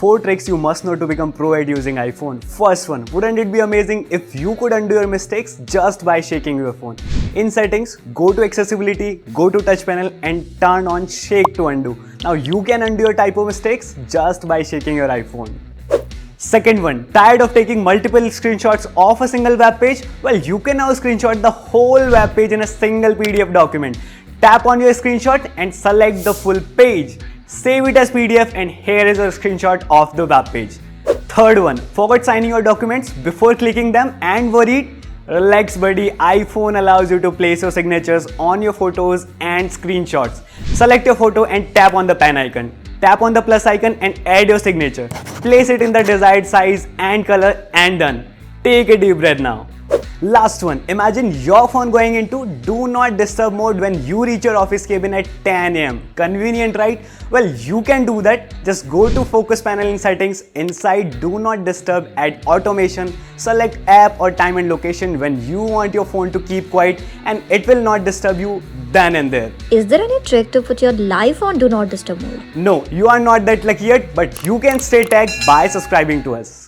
4 tricks you must know to become pro at using iPhone. First one, wouldn't it be amazing if you could undo your mistakes just by shaking your phone? In settings, go to accessibility, go to touch panel and turn on shake to undo. Now you can undo your typo mistakes just by shaking your iPhone. Second one, tired of taking multiple screenshots of a single web page? Well, you can now screenshot the whole web page in a single PDF document. Tap on your screenshot and select the full page. Save it as PDF and here is a screenshot of the web page. Third one, forgot signing your documents before clicking them and worried? Relax buddy, iPhone allows you to place your signatures on your photos and screenshots. Select your photo and tap on the pen icon. Tap on the plus icon and add your signature. Place it in the desired size and color and done. Take a deep breath now. Last one, imagine your phone going into do not disturb mode when you reach your office cabin at 10 am. Convenient, right? Well, you can do that. Just go to focus panel in settings. Inside do not disturb, add automation, select app or time and location when you want your phone to keep quiet and it will not disturb you then and there. Is there any trick to put your life on do not disturb mode? No, you are not that lucky yet, but you can stay tagged by subscribing to us.